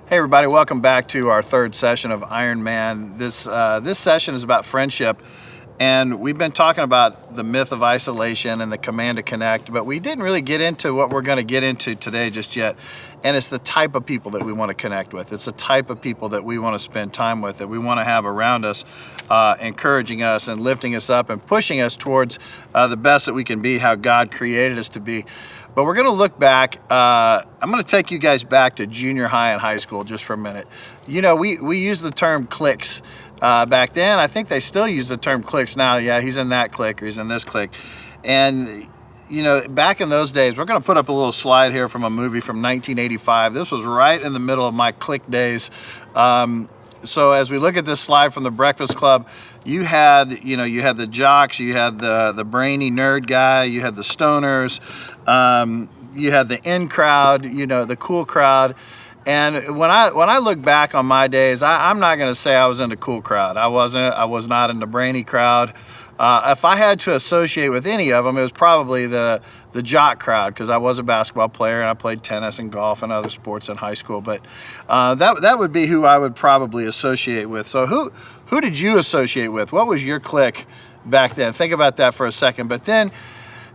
Hey everybody, welcome back to our third session of Ironman. This session is about friendship, and we've been talking about the myth of isolation and the command to connect, but we didn't really get into what we're going to get into today just yet, and it's the type of people that we want to connect with. It's the type of people that we want to spend time with, that we want to have around us, encouraging us and lifting us up and pushing us towards the best that we can be, how God created us to be. But we're going to look back. I'm going to take you guys back to junior high and high school just for a minute. You know, we use the term cliques back then. I think they still use the term cliques now. Yeah, he's in that clique or he's in this clique. And, you know, back in those days, we're going to put up a little slide here from a movie from 1985. This was right in the middle of my clique days. So as we look at this slide from the Breakfast Club, you had the jocks, you had the brainy nerd guy, you had the stoners, you had the in crowd, the cool crowd. And when I look back on my days, I'm not going to say I was in the cool crowd. I was not in the brainy crowd. If I had to associate with any of them, it was probably the jock crowd, because I was a basketball player and I played tennis and golf and other sports in high school. But that would be who I would probably associate with. So who did you associate with? What was your clique back then? Think about that for a second. But then,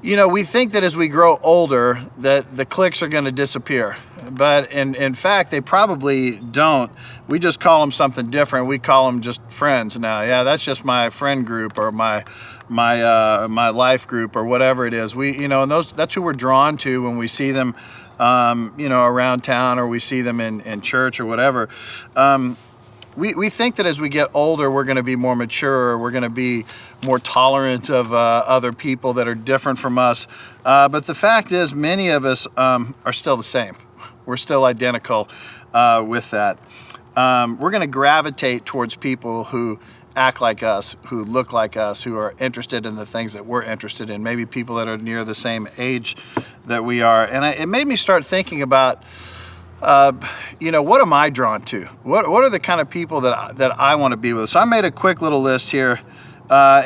we think that as we grow older that the cliques are going to disappear. But in fact, they probably don't. We just call them something different. We call them just friends now. Yeah, that's just my friend group or my life group or whatever it is. And that's who we're drawn to when we see them, around town, or we see them in church or whatever. We think that as we get older, we're going to be more mature, we're going to be more tolerant of other people that are different from us. But the fact is, many of us are still the same. We're still identical with that. We're going to gravitate towards people who act like us, who look like us, who are interested in the things that we're interested in, maybe people that are near the same age that we are. And it made me start thinking about, what am I drawn to? What are the kind of people that I want to be with? So I made a quick little list here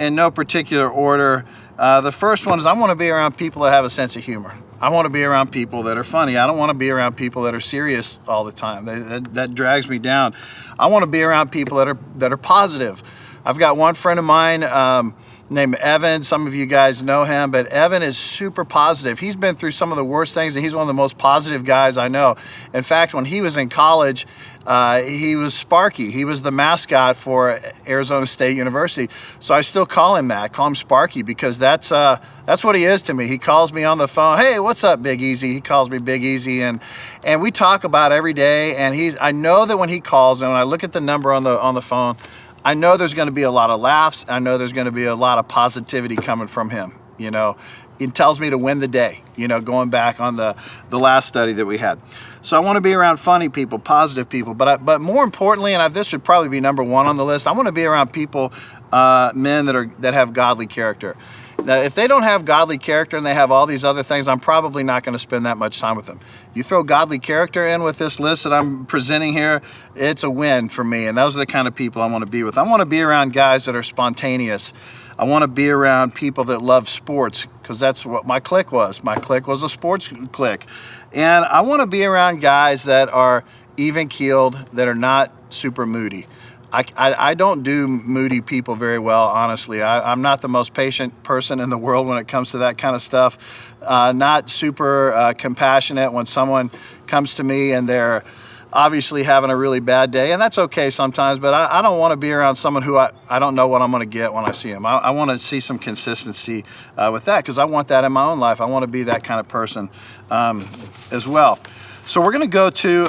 in no particular order. The first one is I want to be around people that have a sense of humor. I want to be around people that are funny. I don't want to be around people that are serious all the time. That drags me down. I want to be around people that are positive. I've got one friend of mine named Evan. Some of you guys know him, but Evan is super positive. He's been through some of the worst things, and he's one of the most positive guys I know. In fact, when he was in college, he was Sparky. He was the mascot for Arizona State University. So I still call him that. Call him Sparky, because that's what he is to me. He calls me on the phone. Hey, what's up, Big Easy? He calls me Big Easy, and we talk about every day. And I know that when he calls, and when I look at the number on the phone, I know there's going to be a lot of laughs. I know there's going to be a lot of positivity coming from him. It tells me to win the day, going back on the last study that we had. So I want to be around funny people, positive people, but more importantly, and this should probably be number one on the list, I want to be around people, men that have godly character. Now, if they don't have godly character and they have all these other things, I'm probably not going to spend that much time with them. You throw godly character in with this list that I'm presenting here, it's a win for me, and those are the kind of people I want to be with. I want to be around guys that are spontaneous. I want to be around people that love sports, because that's what my clique was. My clique was a sports clique. And I want to be around guys that are even-keeled, that are not super moody. I don't do moody people very well, honestly. I'm not the most patient person in the world when it comes to that kind of stuff. Not super compassionate when someone comes to me and they're obviously having a really bad day, and that's okay sometimes, but I don't want to be around someone who I don't know what I'm going to get when I see him. I want to see some consistency with that, because I want that in my own life. I want to be that kind of person as well. So we're going to go to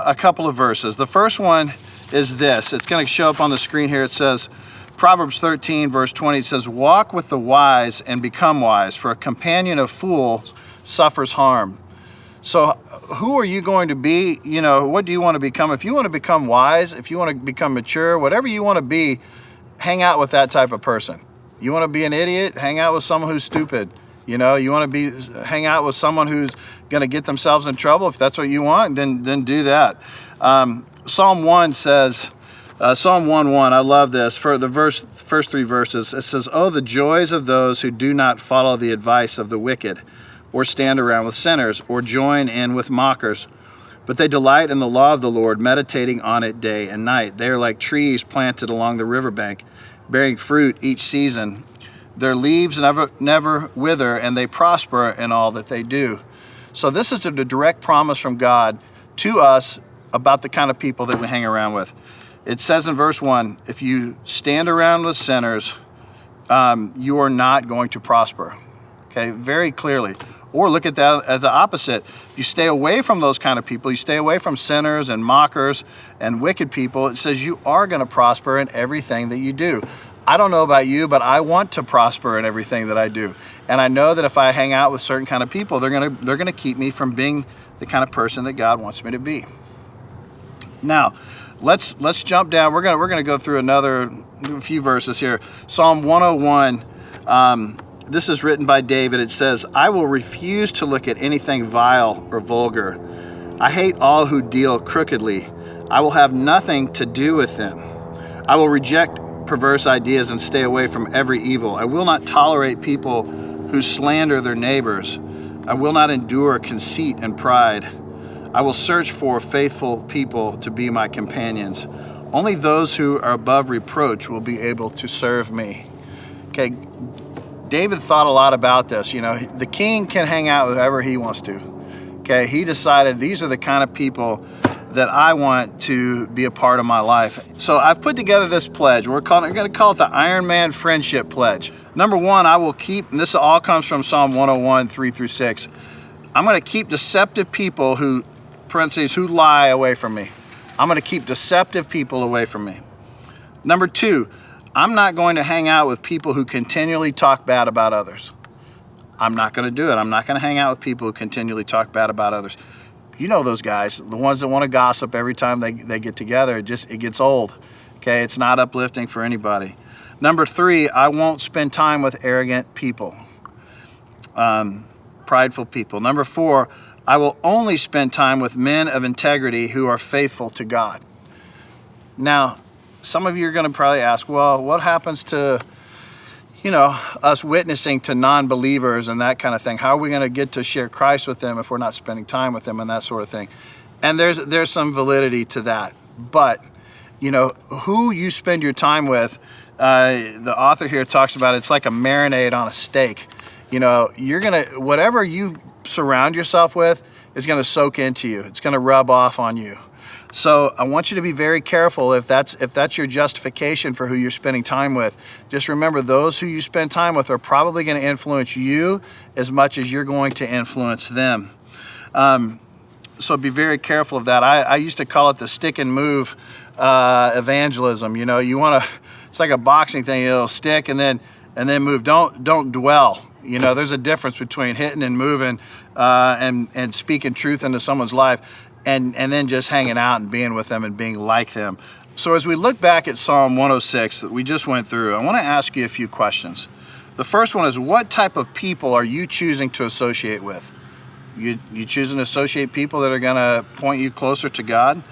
a couple of verses. The first one is this. It's going to show up on the screen here. It says, Proverbs 13, verse 20, it says, "Walk with the wise and become wise, for a companion of fools suffers harm." So who are you going to be? What do you want to become? If you want to become wise, if you want to become mature, whatever you want to be, hang out with that type of person. You want to be an idiot? Hang out with someone who's stupid. You want to hang out with someone who's going to get themselves in trouble. If that's what you want, then do that. Psalm 1 says, Psalm 1:1, I love this. For the first three verses, it says, "Oh, the joys of those who do not follow the advice of the wicked, or stand around with sinners, or join in with mockers. But they delight in the law of the Lord, meditating on it day and night. They are like trees planted along the riverbank, bearing fruit each season. Their leaves never wither, and they prosper in all that they do. So this is a direct promise from God to us about the kind of people that we hang around with. It says in verse 1, if you stand around with sinners, you are not going to prosper. Okay, very clearly. Or look at that as the opposite. You stay away from those kind of people. You stay away from sinners and mockers and wicked people. It says you are going to prosper in everything that you do. I don't know about you, but I want to prosper in everything that I do. And I know that if I hang out with certain kind of people, they're going to keep me from being the kind of person that God wants me to be. Now, let's jump down. We're going to go through another few verses here. Psalm 101. This is written by David. It says, I will refuse to look at anything vile or vulgar. I hate all who deal crookedly. I will have nothing to do with them. I will reject perverse ideas and stay away from every evil. I will not tolerate people who slander their neighbors. I will not endure conceit and pride. I will search for faithful people to be my companions. Only those who are above reproach will be able to serve me. Okay, David thought a lot about this. You know, the king can hang out with whoever he wants to. Okay, he decided these are the kind of people that I want to be a part of my life. So I've put together this pledge. We're going to call it the Ironman Friendship Pledge. Number one, I will keep, and this all comes from Psalm 101, 3-6. I'm going to keep deceptive people who lie away from me. I'm going to keep deceptive people away from me. Number two, I'm not going to hang out with people who continually talk bad about others. I'm not going to do it. I'm not going to hang out with people who continually talk bad about others. You know those guys, the ones that want to gossip every time they get together. It gets old. Okay, it's not uplifting for anybody. Number three, I won't spend time with arrogant people, prideful people. Number four, I will only spend time with men of integrity who are faithful to God. Now, some of you are going to probably ask, well, what happens to, us witnessing to non-believers and that kind of thing? How are we going to get to share Christ with them if we're not spending time with them and that sort of thing? And there's some validity to that. But, who you spend your time with, the author here talks about it's like a marinade on a steak. Whatever you surround yourself with is going to soak into you. It's going to rub off on you. So I want you to be very careful if that's your justification for who you're spending time with. Just remember, those who you spend time with are probably going to influence you as much as you're going to influence them. So be very careful of that. I used to call it the stick and move evangelism. You want to. It's like a boxing thing. It'll stick and then move. Don't dwell. There's a difference between hitting and moving and speaking truth into someone's life. And then just hanging out and being with them and being like them. So as we look back at Psalm 106 that we just went through, I want to ask you a few questions. The first one is, what type of people are you choosing to associate with? You choosing to associate people that are going to point you closer to God?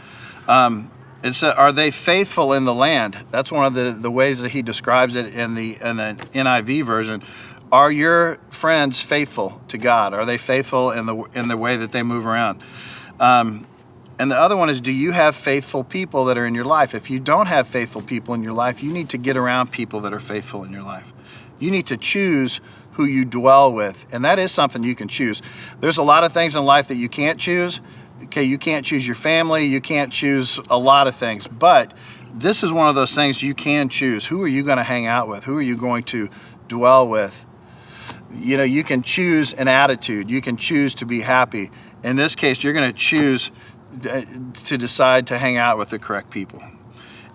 Are they faithful in the land? That's one of the ways that he describes it in the NIV version. Are your friends faithful to God? Are they faithful in the way that they move around? And the other one is, do you have faithful people that are in your life? If you don't have faithful people in your life, you need to get around people that are faithful in your life. You need to choose who you dwell with, and that is something you can choose. There's a lot of things in life that you can't choose. Okay, you can't choose your family, you can't choose a lot of things, but this is one of those things you can choose. Who are you going to hang out with? Who are you going to dwell with? You can choose an attitude. You can choose to be happy. In this case, you're going to choose to decide to hang out with the correct people.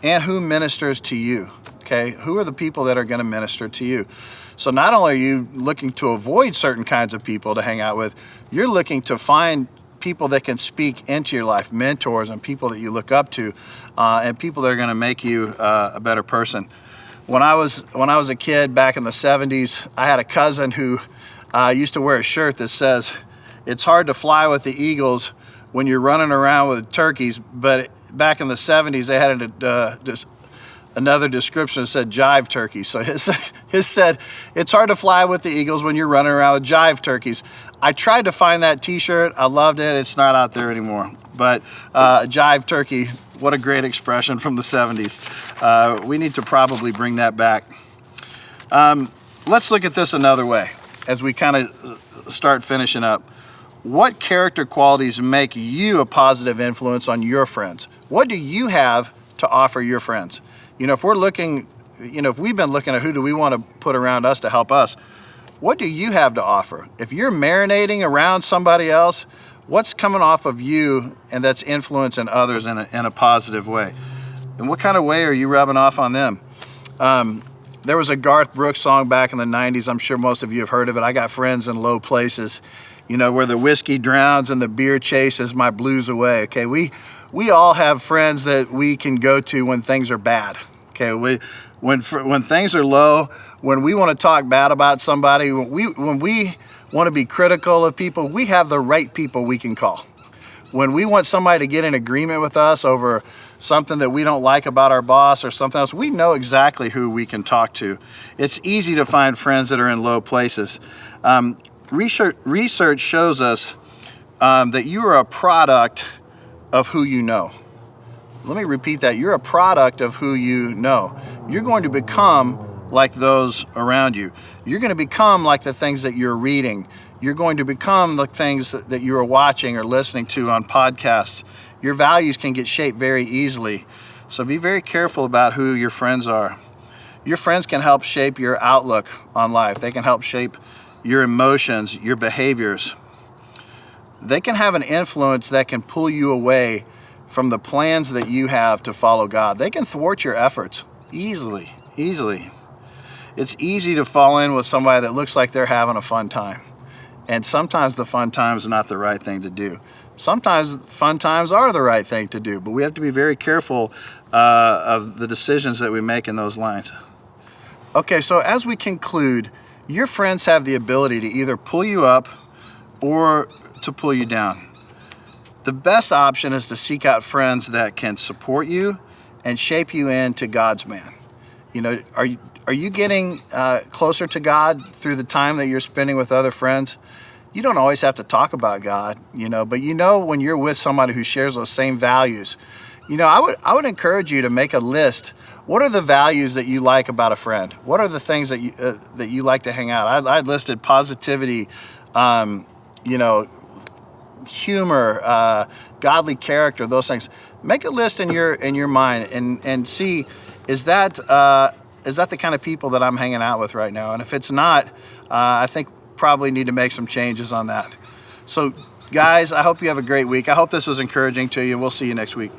And who ministers to you, okay? Who are the people that are going to minister to you? So not only are you looking to avoid certain kinds of people to hang out with, you're looking to find people that can speak into your life, mentors and people that you look up to, and people that are going to make you a better person. When I was a kid back in the 70s, I had a cousin who used to wear a shirt that says, "It's hard to fly with the eagles when you're running around with turkeys." But back in the 70s, they had another description that said jive turkeys. So his said, "It's hard to fly with the eagles when you're running around with jive turkeys." I tried to find that t-shirt. I loved it. It's not out there anymore. but jive turkey, what a great expression from the 70s. We need to probably bring that back. Let's look at this another way as we kind of start finishing up. What character qualities make you a positive influence on your friends? What do you have to offer your friends? If we're looking, if we've been looking at who do we want to put around us to help us, what do you have to offer? If you're marinating around somebody else, what's coming off of you and that's influencing others in a positive way? And what kind of way are you rubbing off on them? There was a Garth Brooks song back in the 90s. I'm sure most of you have heard of it. I got friends in low places, where the whiskey drowns and the beer chases my blues away. Okay, we all have friends that we can go to when things are bad. Okay, when things are low, when we want to talk bad about somebody, when we want to be critical of people, we have the right people we can call. When we want somebody to get in agreement with us over something that we don't like about our boss or something else, we know exactly who we can talk to. It's easy to find friends that are in low places. Research shows us that you are a product of who you know. Let me repeat that. You're a product of who you know. You're going to become like those around you. You're going to become like the things that you're reading. You're going to become the things that you are watching or listening to on podcasts. Your values can get shaped very easily. So be very careful about who your friends are. Your friends can help shape your outlook on life. They can help shape your emotions, your behaviors. They can have an influence that can pull you away from the plans that you have to follow God. They can thwart your efforts easily. It's easy to fall in with somebody that looks like they're having a fun time. And sometimes the fun times are not the right thing to do. Sometimes fun times are the right thing to do, but we have to be very careful of the decisions that we make in those lines. Okay, so as we conclude, your friends have the ability to either pull you up or to pull you down. The best option is to seek out friends that can support you and shape you into God's man. Are you getting closer to God through the time that you're spending with other friends? You don't always have to talk about God, but when you're with somebody who shares those same values, I would encourage you to make a list. What are the values that you like about a friend? What are the things that you like to hang out? I listed positivity, humor, godly character, those things. Make a list in your mind and see, is that the kind of people that I'm hanging out with right now? And if it's not, I think probably need to make some changes on that. So guys, I hope you have a great week. I hope this was encouraging to you. We'll see you next week.